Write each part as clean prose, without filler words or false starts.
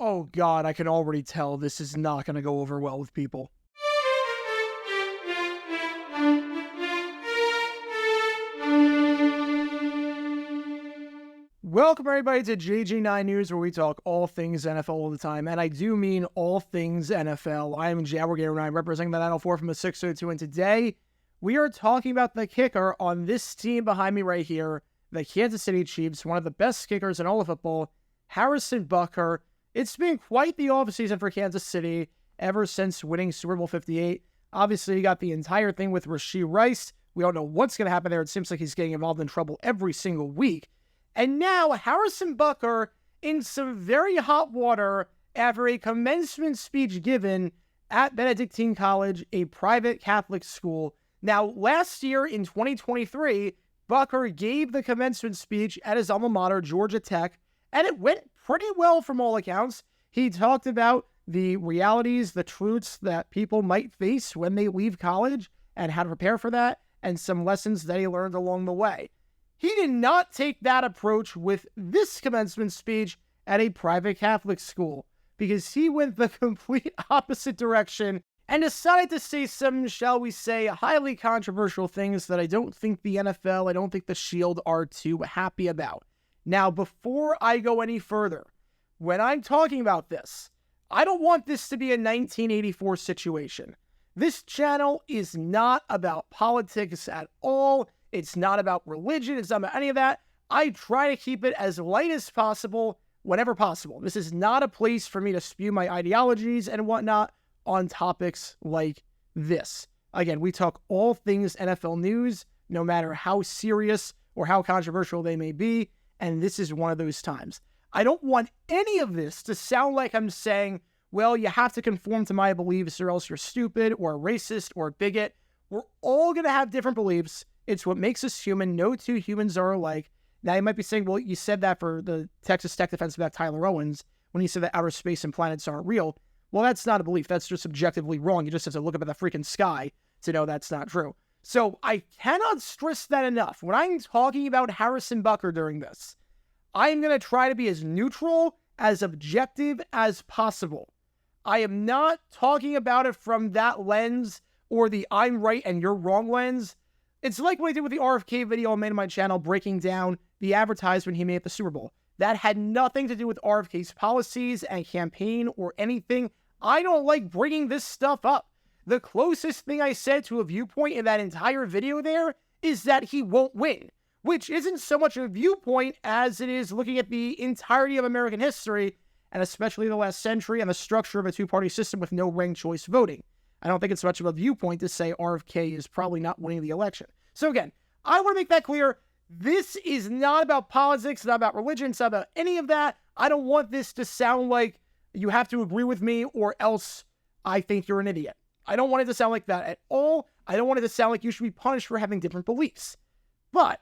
Oh God, I can already tell this is not going to go over well with people. Welcome everybody to JG9 News, where we talk all things NFL all the time, and I do mean all things NFL. I am Jaguar Gator 9, representing the 904 from the 602, and today we are talking about the kicker on this team behind me right here, the Kansas City Chiefs, one of the best kickers in all of football, Harrison Butker. It's been quite the offseason for Kansas City ever since winning Super Bowl 58. Obviously, you got the entire thing with Rashee Rice. We don't know what's going to happen there. It seems like he's getting involved in trouble every single week. And now Harrison Butker in some very hot water after a commencement speech given at Benedictine College, a private Catholic school. Now, last year in 2023, Butker gave the commencement speech at his alma mater, Georgia Tech, and it went pretty well from all accounts. He talked about the realities, the truths that people might face when they leave college and how to prepare for that, and some lessons that he learned along the way. He did not take that approach with this commencement speech at a private Catholic school, because he went the complete opposite direction and decided to say some, shall we say, highly controversial things that I don't think the NFL, I don't think the Shield are too happy about. Now, before I go any further, when I'm talking about this, I don't want this to be a 1984 situation. This channel is not about politics at all. It's not about religion. It's not about any of that. I try to keep it as light as possible whenever possible. This is not a place for me to spew my ideologies and whatnot on topics like this. Again, we talk all things NFL news, no matter how serious or how controversial they may be, and this is one of those times. I don't want any of this to sound like I'm saying, well, you have to conform to my beliefs or else you're stupid or a racist or a bigot. We're all going to have different beliefs. It's what makes us human. No two humans are alike. Now, you might be saying, well, you said that for the Texas Tech defensive back Tyler Owens when he said that outer space and planets aren't real. Well, that's not a belief. That's just objectively wrong. You just have to look up at the freaking sky to know that's not true. So I cannot stress that enough. When I'm talking about Harrison Butker during this, I'm going to try to be as neutral, as objective as possible. I am not talking about it from that lens or the I'm right and you're wrong lens. It's like what I did with the RFK video I made on my channel breaking down the advertisement he made at the Super Bowl. That had nothing to do with RFK's policies and campaign or anything. I don't like bringing this stuff up. The closest thing I said to a viewpoint in that entire video there is that he won't win, which isn't so much a viewpoint as it is looking at the entirety of American history, and especially the last century and the structure of a two-party system with no ranked choice voting. I don't think it's much of a viewpoint to say RFK is probably not winning the election. So again, I want to make that clear. This is not about politics, not about religion, it's not about any of that. I don't want this to sound like you have to agree with me or else I think you're an idiot. I don't want it to sound like that at all. I don't want it to sound like you should be punished for having different beliefs. But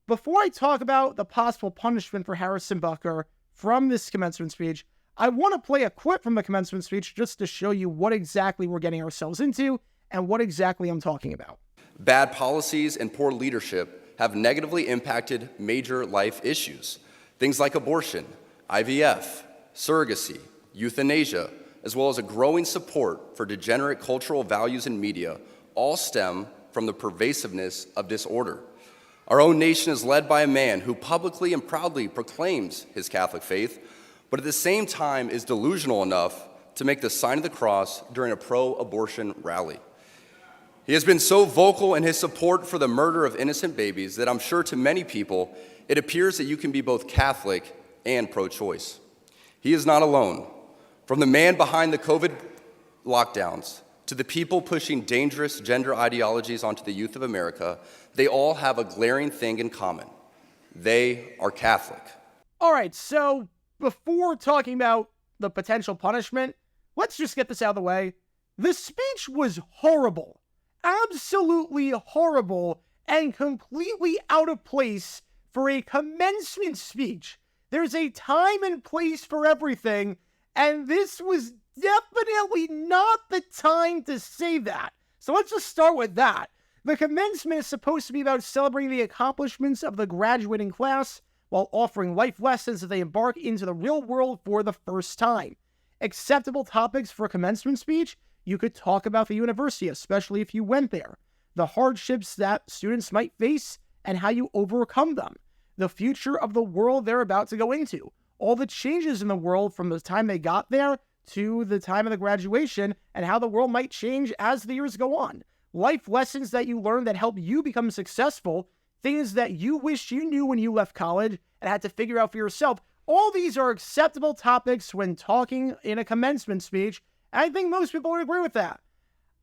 before I talk about the possible punishment for Harrison Butker from this commencement speech, I want to play a clip from the commencement speech just to show you what exactly we're getting ourselves into and what exactly I'm talking about. Bad policies and poor leadership have negatively impacted major life issues. Things like abortion, IVF, surrogacy, euthanasia, as well as a growing support for degenerate cultural values in media, all stem from the pervasiveness of disorder. Our own nation is led by a man who publicly and proudly proclaims his Catholic faith, but at the same time is delusional enough to make the sign of the cross during a pro-abortion rally. He has been so vocal in his support for the murder of innocent babies that I'm sure to many people, it appears that you can be both Catholic and pro-choice. He is not alone. From the man behind the COVID lockdowns to the people pushing dangerous gender ideologies onto the youth of America, they all have a glaring thing in common. They are Catholic. All right, so before talking about the potential punishment, let's just get this out of the way. The speech was horrible. Absolutely horrible and completely out of place for a commencement speech. There's a time and place for everything, and this was definitely not the time to say that. So let's just start with that. The commencement is supposed to be about celebrating the accomplishments of the graduating class, while offering life lessons as they embark into the real world for the first time. Acceptable topics for a commencement speech: you could talk about the university, especially if you went there, the hardships that students might face and how you overcome them, the future of the world they're about to go into, all the changes in the world from the time they got there to the time of the graduation, and how the world might change as the years go on. Life lessons that you learn that help you become successful, things that you wish you knew when you left college and had to figure out for yourself. All these are acceptable topics when talking in a commencement speech. I think most people would agree with that.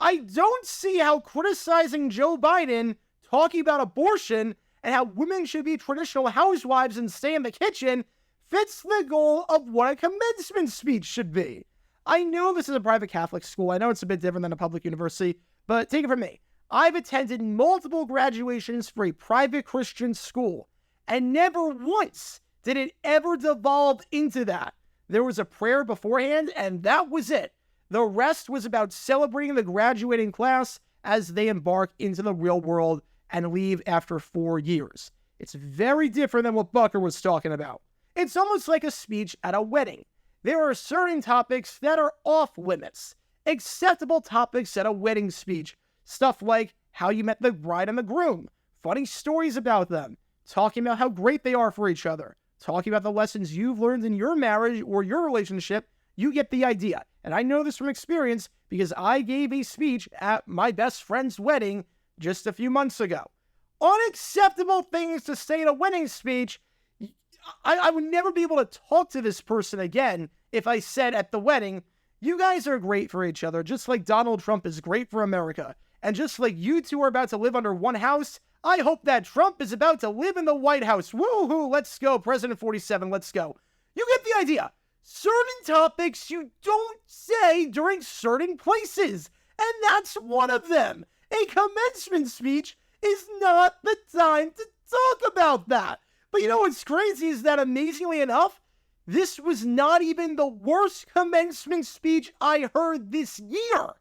I don't see how criticizing Joe Biden, talking about abortion, and how women should be traditional housewives and stay in the kitchen fits the goal of what a commencement speech should be. I know this is a private Catholic school. I know it's a bit different than a public university, but take it from me. I've attended multiple graduations for a private Christian school, and never once did it ever devolve into that. There was a prayer beforehand, and that was it. The rest was about celebrating the graduating class as they embark into the real world and leave after 4 years. It's very different than what Butker was talking about. It's almost like a speech at a wedding. There are certain topics that are off limits. Acceptable topics at a wedding speech. Stuff like how you met the bride and the groom, funny stories about them, talking about how great they are for each other, talking about the lessons you've learned in your marriage or your relationship. You get the idea. And I know this from experience because I gave a speech at my best friend's wedding just a few months ago. Unacceptable things to say in a wedding speech. I would never be able to talk to this person again if I said at the wedding, you guys are great for each other, just like Donald Trump is great for America. And just like you two are about to live under one house, I hope that Trump is about to live in the White House. Woohoo, let's go. President 47, let's go. You get the idea. Certain topics you don't say during certain places, and that's one of them. A commencement speech is not the time to talk about that. But you know what's crazy is that, amazingly enough, this was not even the worst commencement speech I heard this year,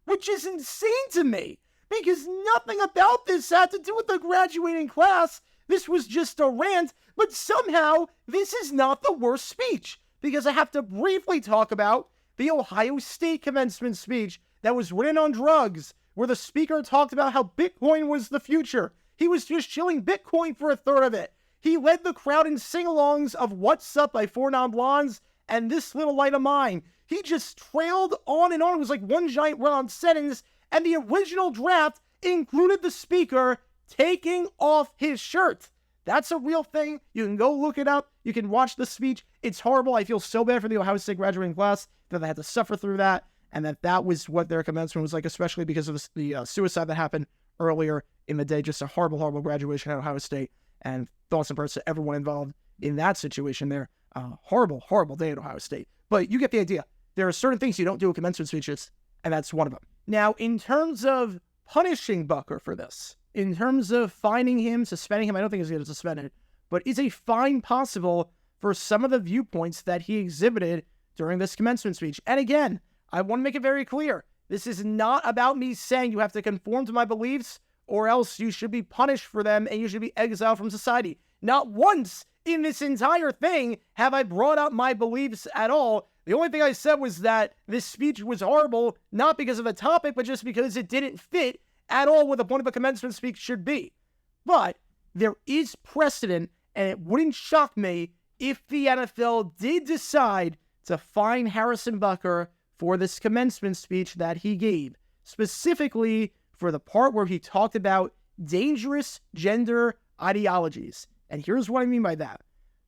which is insane to me, because nothing about this had to do with the graduating class. This was just a rant, but somehow this is not the worst speech, because I have to briefly talk about the Ohio State commencement speech that was written on drugs, where the speaker talked about how Bitcoin was the future. He was just shilling Bitcoin for a third of it. He led the crowd in sing-alongs of What's Up by Four Non-Blondes and This Little Light of Mine. He just trailed on and on. It was like one giant run-on sentence, and the original draft included the speaker taking off his shirt. That's a real thing. You can go look it up. You can watch the speech. It's horrible. I feel so bad for the Ohio State graduating class that they had to suffer through that, and that was what their commencement was like, especially because of the suicide that happened earlier in the day. Just a horrible, horrible graduation at Ohio State, and thoughts and prayers to everyone involved in that situation there. Horrible, horrible day at Ohio State. But you get the idea. There are certain things you don't do at commencement speeches, and that's one of them. Now, in terms of punishing Butker for this, in terms of fining him, suspending him, I don't think he's going to suspend it, but is a fine possible for some of the viewpoints that he exhibited during this commencement speech? And again, I want to make it very clear. This is not about me saying you have to conform to my beliefs or else you should be punished for them and you should be exiled from society. Not once in this entire thing have I brought up my beliefs at all. The only thing I said was that this speech was horrible, not because of the topic, but just because it didn't fit at all what the point of a commencement speech should be. But there is precedent, and it wouldn't shock me if the NFL did decide to fine Harrison Butker for this commencement speech that he gave, specifically for the part where he talked about dangerous gender ideologies. And here's what I mean by that.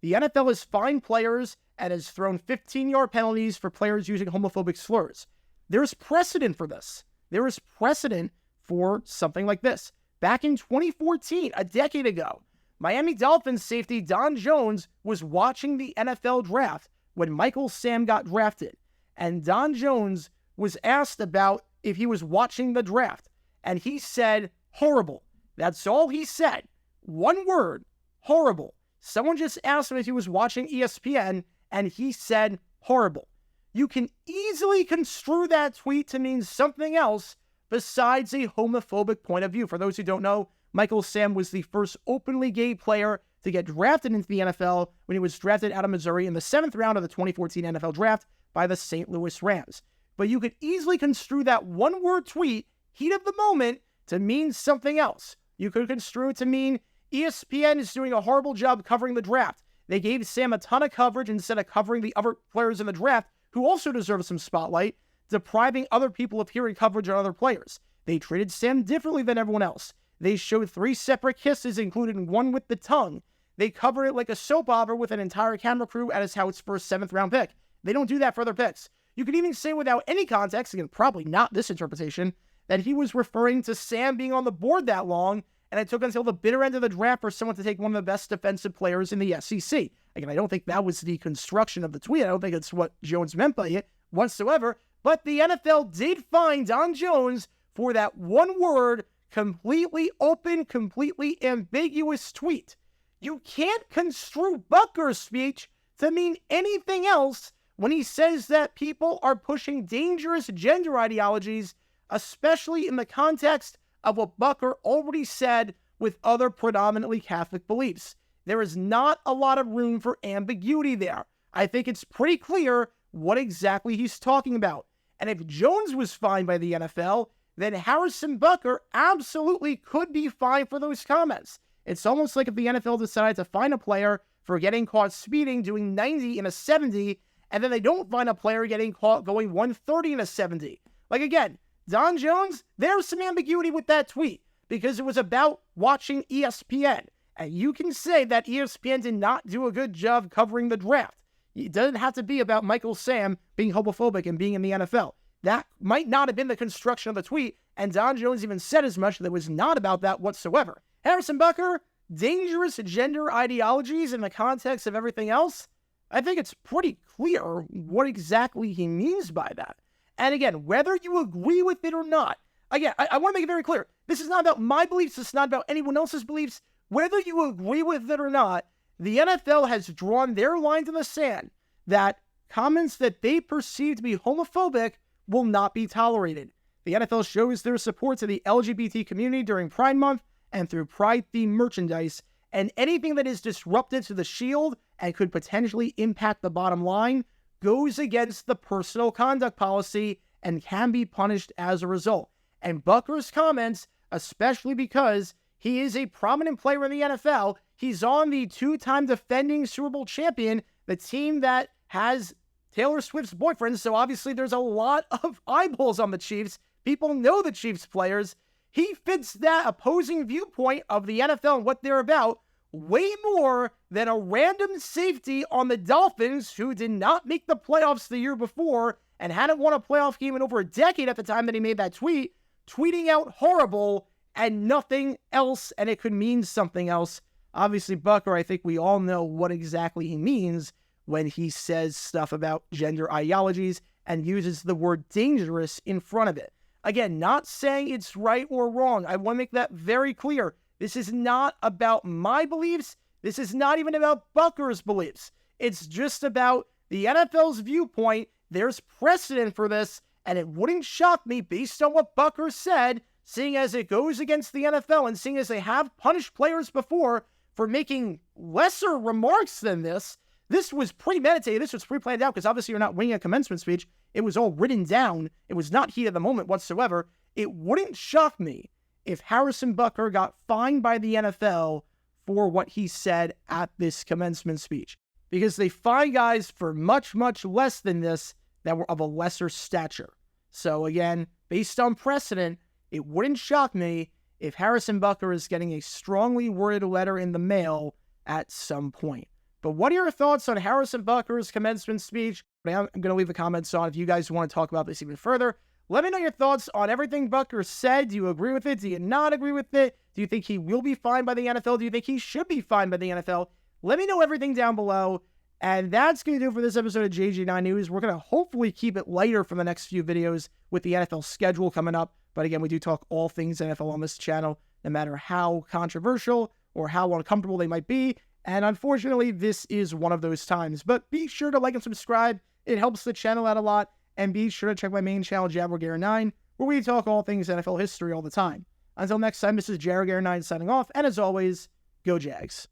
The NFL has fined players and has thrown 15-yard penalties for players using homophobic slurs. There's precedent for this. There is precedent for something like this. Back in 2014, a decade ago, Miami Dolphins safety Don Jones was watching the NFL draft when Michael Sam got drafted. And Don Jones was asked about if he was watching the draft. And he said, horrible. That's all he said. One word, horrible. Someone just asked him if he was watching ESPN, and he said, horrible. You can easily construe that tweet to mean something else besides a homophobic point of view. For those who don't know, Michael Sam was the first openly gay player to get drafted into the NFL when he was drafted out of Missouri in the 7th round of the 2014 NFL Draft by the St. Louis Rams. But you could easily construe that one-word tweet, heat of the moment, to mean something else. You could construe it to mean ESPN is doing a horrible job covering the draft. They gave Sam a ton of coverage instead of covering the other players in the draft who also deserve some spotlight, depriving other people of hearing coverage on other players. They treated Sam differently than everyone else. They showed 3 separate kisses, including one with the tongue. They covered it like a soap opera with an entire camera crew at his house for a 7th round pick. They don't do that for other picks. You could even say without any context, again, probably not this interpretation, that he was referring to Sam being on the board that long, and it took until the bitter end of the draft for someone to take one of the best defensive players in the SEC. Again, I don't think that was the construction of the tweet. I don't think it's what Jones meant by it whatsoever. But the NFL did fine Don Jones for that one word, completely open, completely ambiguous tweet. You can't construe Butker's speech to mean anything else when he says that people are pushing dangerous gender ideologies, especially in the context of what Butker already said with other predominantly Catholic beliefs. There is not a lot of room for ambiguity there. I think it's pretty clear what exactly he's talking about. And if Jones was fined by the NFL, then Harrison Butker absolutely could be fined for those comments. It's almost like if the NFL decided to fine a player for getting caught speeding, doing 90 in a 70, and then they don't find a player getting caught going 130 in a 70. Like again, Don Jones, there's some ambiguity with that tweet because it was about watching ESPN. And you can say that ESPN did not do a good job covering the draft. It doesn't have to be about Michael Sam being homophobic and being in the NFL. That might not have been the construction of the tweet, and Don Jones even said as much that it was not about that whatsoever. Harrison Butker, dangerous gender ideologies in the context of everything else, I think it's pretty clear what exactly he means by that. And again, whether you agree with it or not, again, I want to make it very clear. This is not about my beliefs. It's not about anyone else's beliefs. Whether you agree with it or not, the NFL has drawn their lines in the sand that comments that they perceive to be homophobic will not be tolerated. The NFL shows their support to the LGBT community during Pride Month and through Pride-themed merchandise, and anything that is disruptive to the shield and could potentially impact the bottom line goes against the personal conduct policy and can be punished as a result. And Butker's comments, especially because he is a prominent player in the NFL, he's on the 2-time defending Super Bowl champion, the team that has Taylor Swift's boyfriend, so obviously there's a lot of eyeballs on the Chiefs. People know the Chiefs players. He fits that opposing viewpoint of the NFL and what they're about way more than a random safety on the Dolphins who did not make the playoffs the year before and hadn't won a playoff game in over a decade at the time that he made that tweet, tweeting out horrible and nothing else, and it could mean something else. Obviously, Butker, I think we all know what exactly he means when he says stuff about gender ideologies and uses the word dangerous in front of it. Again, not saying it's right or wrong. I want to make that very clear. This is not about my beliefs. This is not even about Butker's beliefs. It's just about the NFL's viewpoint. There's precedent for this, and it wouldn't shock me based on what Butker said, seeing as it goes against the NFL and seeing as they have punished players before for making lesser remarks than this. This was premeditated. This was pre-planned out because obviously you're not winging a commencement speech. It was all written down. It was not heat of the moment whatsoever. It wouldn't shock me if Harrison Butker got fined by the NFL for what he said at this commencement speech, because they fine guys for much, much less than this that were of a lesser stature. So again, based on precedent, it wouldn't shock me if Harrison Butker is getting a strongly worded letter in the mail at some point. But what are your thoughts on Harrison Butker's commencement speech? I'm going to leave the comments on if you guys want to talk about this even further. Let me know your thoughts on everything Butker said. Do you agree with it? Do you not agree with it? Do you think he will be fined by the NFL? Do you think he should be fined by the NFL? Let me know everything down below. And that's going to do it for this episode of JG9 News. We're going to hopefully keep it lighter for the next few videos with the NFL schedule coming up. But again, we do talk all things NFL on this channel, no matter how controversial or how uncomfortable they might be. And unfortunately, this is one of those times. But be sure to like and subscribe. It helps the channel out a lot. And be sure to check my main channel, JaguarGare9, where we talk all things NFL history all the time. Until next time, this is JaguarGare9 signing off. And as always, go Jags.